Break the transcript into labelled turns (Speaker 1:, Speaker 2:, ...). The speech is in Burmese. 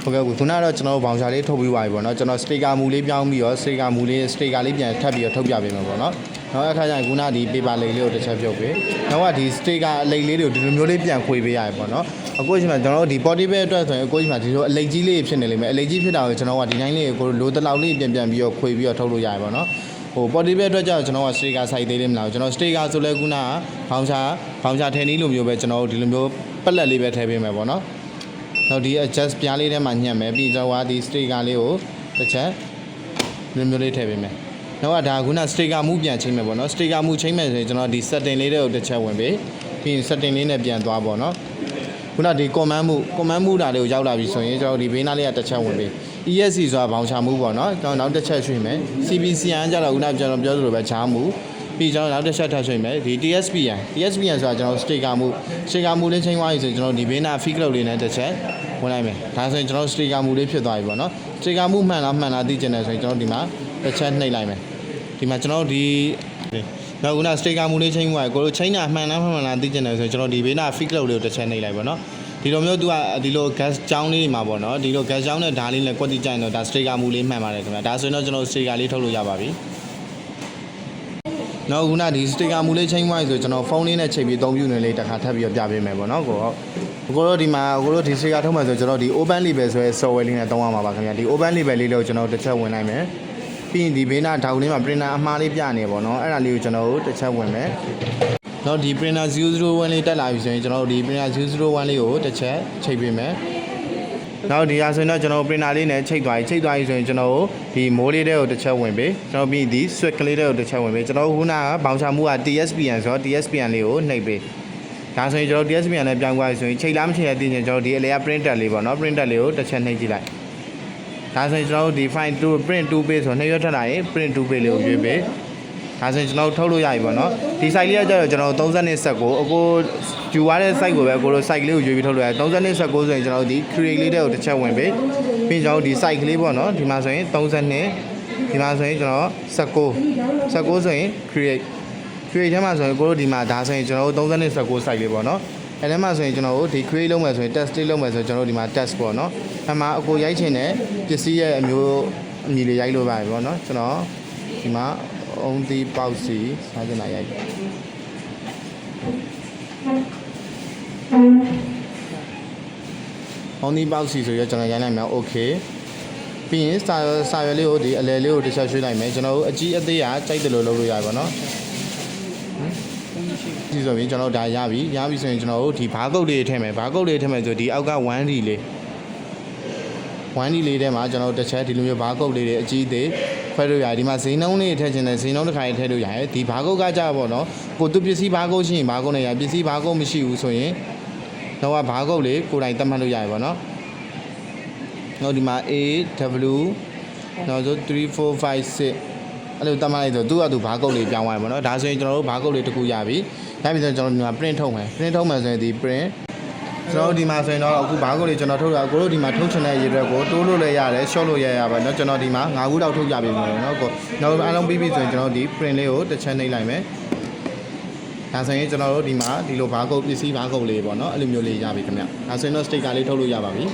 Speaker 1: ဟုတ်ကဲ့ခုနကတော့ကျွန်တော်ဘောင်ချာလေးထုတ်ပြီးပါပြီပေါ့နော်ကျွန်တော်စတေကာမူလေးပြောင်းပြီးတော့စတေကာမူလေးပြန်ထပ်ပြီးတော့ထုတ်ပြပေးမှာပေါ့နော်နောက်အခါကျရင်ခုနဒီ paper လိပ်လေးကိုတစ်ချက်ပြုတ်ပေးနောက်ကဒီစတေကာလိပ်လေးတွေကိုဒီလိုမျိုးလေးပြန်ခွေပေးရတယ်ပေါ့နော်အခုချိန်မှာကျွန်တော်တို့ဒီ portable အတွက်ဆိုရင်အခုချိန်မှာဒီလိုအလိပ်ကြီးလေးဖြစ်နေလိမ့်မယ်အလိပ်ကြီးဖြစ်တာကိုကျွန်တော်ကဒီတိုင်းလေးကိုလိုတလောက်လေးပြန်ပြီးတော့ခွေပြီးတော့ထုတ်လို့ရတယ်ပေါ့နော်ဟို portable အတွက်ကျတော့ကျွန်တော်ကစတေကာစိုက်သေးလေးမလားကျွန်တော်စတေကာဆိုလဲခုနကဘောင်ချာထည့်နည်းလိုမျိုးပဲကျွန်တော်တို့ဒီလိုမျိုးပက်လက်လေးပဲထည့်ပေးမယ်ပေါ့နော်နောက်ဒီ adjust ပြားလေးထဲမှာညှက်မယ်ပြီးတော့ဒီ sticker လေးကိုတစ်ချက်မျိုးလေးထည့်ပေးမယ်နောက်ကဒါခုန sticker မူပြန်ချိန်မယ်ပေါ့နော် sticker မူချိန်မယ်ဆိုရင်ကျွန်တော်ဒီ setting လေးတွေကိုတစ်ချက်ဝင်ပေးပြီးရင် setting လေးနဲ့ပြန်သွားပေါ့နော်ခုနဒီ command မူတာလေးကိုရောက်လာပြီဆိုရင်ကျွန်တော်ဒီဘေးနားလေးကတစ်ချက်ဝင်ပေး ESC ဆိုတာဘောင်ချမူပေါ့နော်ကျွန်တော်နောက်တစ်ချက်ရွှေ့မယ် CPCN ကျတော့ခုနကျွန်တော်ပြောသလိုပဲချားမူပြီးကျွန်တော်နောက်တစ်ချက်ထပ်ရွှေ့မယ်ဒီ TSPN ဆိုတာကျွန်တော် sticker မူလေးချိန်သွားပြီဆိုရင်ကျွန်တော်ဒီဘေးနား feed cloud လေးနဲ့တစ်ချက်ဝင်လိုက်မယ်ဒါဆိုရင်ကျွန်တော် sticker မူလေးဖြစ်သွားပြီပေါ့နော် sticker မူမှန်လားသိချင်တယ်ဆိုရင်ကျွန်တော်ဒီမှာတစ်ချက်နှိပ်လိုက်မယ်ဒီမှာကျွန်တော်ဒီနောက်ခုန sticker မူလေးချိန်သွားပြီကိုလိုချိန်တာမှန်လားသိချင်တယ်ဆိုရင်ကျွန်တော်ဒီဘေးနား feed cloud လေးကိုတစ်ချက်နှိပ်လိုက်ပေါ့နော်ဒီလိုမျိုးသူကဒီလို gas ကြောင်းလေးတွေမှာပေါ့နော်ဒီလို gas ကြောင်းနဲ့ဓာတ်လေးနဲ့ကွက်တိကြိုင်တော့ဒါ sticker မူလေးမှန်ပါတယ်ခင်ဗျာဒါဆိုရင်တော့ကျွန်တော် sticker လေးထုတ်လို့ရပါပြီနောက်ခုနဒီ sticker မူလေးချိန်သွားပြီဆိုကျွန်တော်ဖုန်းလေးနဲ့ချိန်ပြီးအသုံးပြုနေလေးတစ်ခါထပ်ပြီးတော့ပြပေးမယ်ပေါ့နော်ကိုတို့ဒီမှာကိုတို့ဒီ sticker ထုတ်မှဆိုကျွန်တော်ဒီ open label ဆိုရဲ software လေးနဲ့သုံးရမှာပါခင်ဗျာဒီ open label လေးကိုကျွန်တော်တစ်ချက်ဝင်လိုက်မယ်ပြီးရင်ဒီဘေးနားထောက်လေးမှာ printer အမှားလေးပြနေပေါ့နော်အဲ့ဒါလေးကိုကျွန်တော်တို့တစ်ချက်ဝင်မယ်တော့ဒီ printer 001 လေးတက်လာပြီဆိုရင်ကျွန်တော်တို့ဒီ printer 001 လေးကိုတစ်ချက်ချိန်ပေးမယ်နောက်ဒီဟာဆိုရင်တော့ကျွန်တော် printer လေးနဲ့ချိန်သွားပြီဆိုရင်ကျွန်တော်ဒီမိုးလေးတွေကိုတစ်ချက်ဝင်ပေးကျွန်တော်ပြီးဒီ switch ကလေးတွေကိုတစ်ချက်ဝင်ပေးကျွန်တော်ခုနကဘောင်ချမှုက TSPN ဆိုတော့ TSPN လေးကိုနှိပ်ပေးဒါဆိုရင်ကျွန်တော် TSPN နဲ့ပြောင်းသွားပြီဆိုရင်ချိန်လားမချိန်ရသေးရင်ကျွန်တော်ဒီအလဲက printer လေးပေါ့နော် printer လေးကိုတစ်ချက်နှိပ်ကြည့်လိုက်ဒါဆိုရင်ကျွန်တော်ဒီ file to print to page ဆိုနှစ်ရွက်ထပ်လာရင် print to page လေးကိုရွေးပေးဒါဆိုရင်ကျွန်တော်ထုတ်လို့ရပြီပေါ့နော်ဒီ site လေးကကျတော့ကျွန်တော်32ဆက်ကိုအခုယူရတဲ့ site ကိုပဲကိုလို site လေးကိုရွေးပြီးထုတ်လို့ရတယ်32ဆက်ကိုဆိုရင်ကျွန်တော်ဒီ create လေးတွေကိုတစ်ချက်ဝင်ပေးပြီးကျွန်တော်ဒီ site ကလေးပေါ့နော်ဒီမှာဆိုရင်32ဒီမှာဆိုရင်ကျွန်တော်19ဆိုရင် create ထဲမှာဆိုရင်ကိုလိုဒီမှာဒါဆိုရင်ကျွန်တော်တို့32 site လေးပေါ့နော်အဲ့ထဲမှာဆိုရင်ကျွန်တော်တို့ဒီ create လုပ်မယ်ဆိုရင် test လေးလုပ်မယ်ဆိုရင်ကျွန်တော်တို့ဒီမှာ test ပေါ့နော်အဲ့မှာအကိုရိုက်ချင်တဲ့ပစ္စည်းရဲ့အမျိုးအမည်လေးရိုက်လို့ပါတယ်ပေါ့နော်ကျွန်တော်ဒီမှာအောင်ဒီပေါက်စီစားကြနိုင်ရိုက်အောင်ဒီပေါက်စီဆိုရကျွန်တော်ရိုက်လိုက်မယ် okay ပြီးရင်စာရွက်လေးကိုဒီအလဲလေးကိုတစ်ချက်ရွှေ့လိုက်မယ်ကျွန်တော်တို့အကြီးအသေးကကြိုက်တယ်လို့လုပ်လို့ရတယ်ပေါ့နော်ဒီဆိုရင်ကျွန်တော်ဒါရပြီဆိုရင်ကျွန်တော်တို့ဒီဘားကုတ်လေးထည့်မယ်ဆိုဒီအောက်က 1D လေးထဲမှာကျွန်တော်တစ်ချက်ဒီလိုမျိုးဘားကုတ်လေးတွေအကြီးသေးခွဲလို့ရတယ်ဒီမှာဈေးနှုန်းလေးထည့်ချင်တယ်ဈေးနှုန်းတစ်ခါထည့်လို့ရတယ်ဒီဘားကုတ်ကကြပေါ့နော်ကိုသူပစ္စည်းဘားကုတ်ရှိရင်ဘားကုတ်နဲ့ရပစ္စည်းဘားကုတ်မရှိဘူးဆိုရင်တော့ဘားကုတ်လေးကိုယ်တိုင်သတ်မှတ်လို့ရတယ်ပေါ့နော်နောက်ဒီမှာ AW နောက်ဆို3456အဲ့လိုသတ်မှတ်လိုက်ဆိုသူ့အတူဘားကုတ်လေးပြောင်းသွားပြီပေါ့နော်ဒါဆိုရင်ကျွန်တော်တို့ဘားကုတ်လေးတစ်ခုရပြီဒါပြီးဆိုကျွန်တော်ဒီမှာ print ထုတ်မယ်ဆိုရင်ဒီ print ကျွန်တော်ဒီမှာဆိုရင်တော့အခုဘားကုတ်လေးကျွန်တော်ထုတ်တာကိုတို့ဒီမှာထုတ်ချင်တဲ့ရေအတွက်ကိုတိုးလို့လည်းရတယ် short လို့ရပါเนาะကျွန်တော်ဒီမှာ9ခုလောက်ထုတ်ပြပေးမယ်เนาะကိုနောက်အားလုံးပြီးပြီဆိုရင်ကျွန်တော်ဒီ print လေးကိုတစ်ချက်နှိပ်လိုက်မယ်ဒါဆိုရင်ကျွန်တော်တို့ဒီမှာဒီလိုဘားကုတ်ပစ္စည်းဘားကုတ်လေးပေါ့เนาะအဲ့လိုမျိုးလေးရပြီခင်ဗျဒါဆိုရင်တော့ sticker လေးထုတ်လို့ရပါပြီ